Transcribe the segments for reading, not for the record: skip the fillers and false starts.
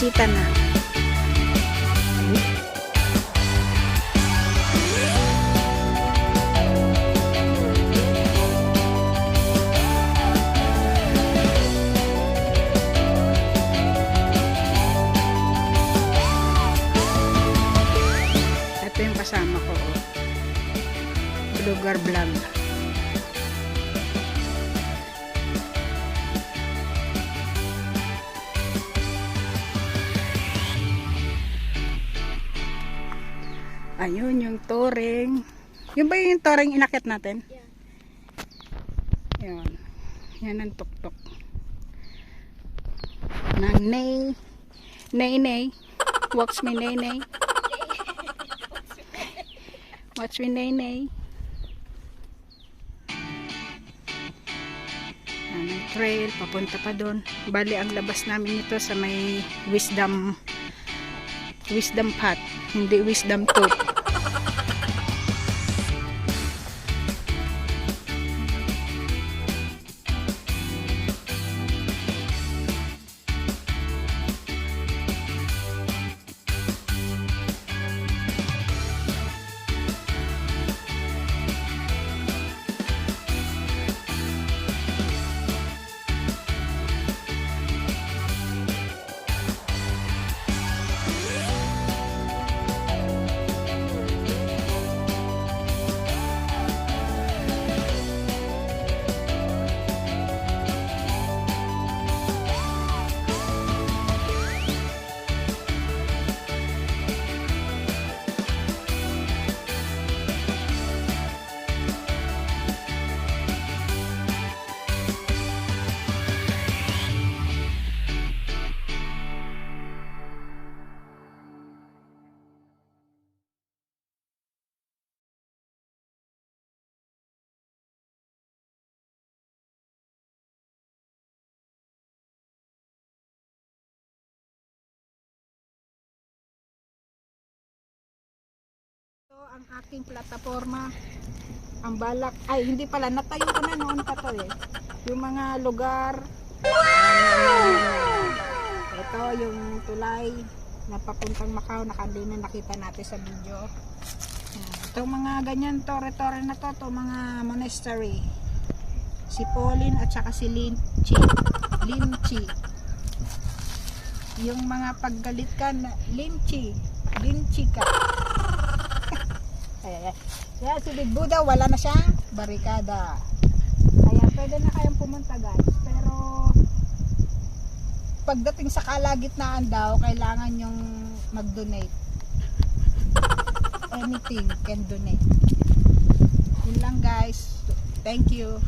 Kita na. Ito yung kasama ko. Lugar vlog. Ayun yung toring. Yun ba yung toring inakit natin? Yeah. Yun. Yan ang tuktok. Nang nay. Nay. Watch me nay. Watch me nay. Ang trail, papunta pa doon. Bali, ang labas namin ito sa may wisdom path, hindi wisdom tooth. Ang aking plataforma, ang balak, ay hindi pala, natayo ko na noon pa to eh, yung mga lugar. Ito yung tulay na papuntang Macau, hindi na nakita natin sa video. Itong mga ganyan tore-tore na to, mga monastery, si Pauline at saka si Linchi. Yung mga paggalit ka na Linchi ka. Kaya si Big Buddha wala na siyang barikada, kaya pwede na kayong pumunta guys. Pero pagdating sa kalagitnaan daw, kailangan yung mag-donate. Anything can donate. Yun lang guys, thank you.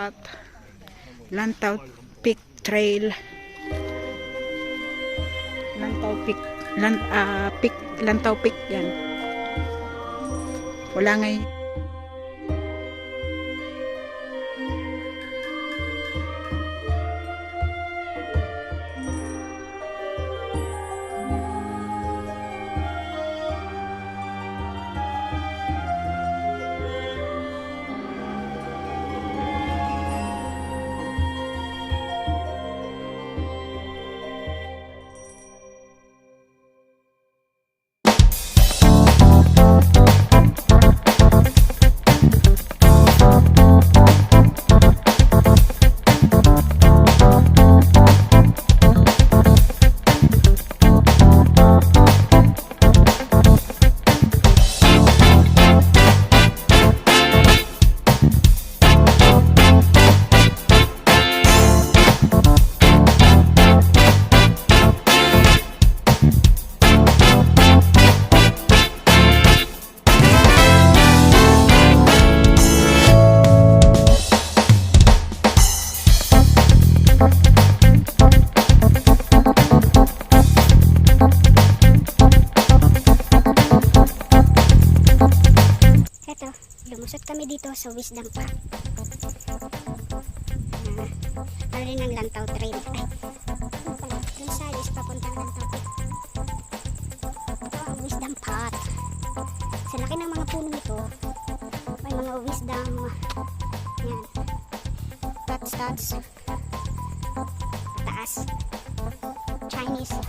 Pot, Lantaw Peak Trail. Lantaw Peak, Lantaw Peak yan. Wala ngayon. Lumusot kami dito sa Wisdom Park. Ano rin ang Lantaw Trail. Ay, ano pala? Dun sa is papuntang Lantaw Peak. Ito ang Wisdom Park. Sa laki ng mga puno nito, may mga wisdom. Yan. Tots. Taas. Chinese.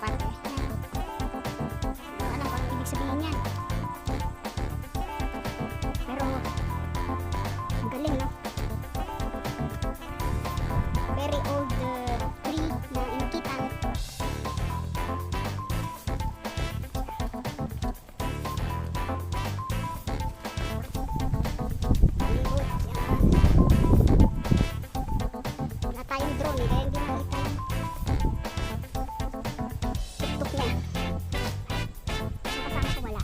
Parte. Yan. Alam ko ang ibig sabihin yan. Pero ang galing, no? Very old tree na inikitan. Palibot, yan. Wala tayong drone, kaya hindi nakita yung tuktok niya. Nakasama ko wala.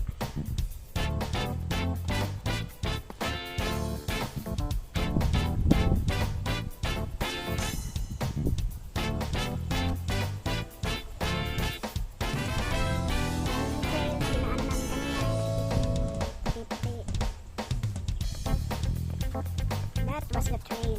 That was the trail.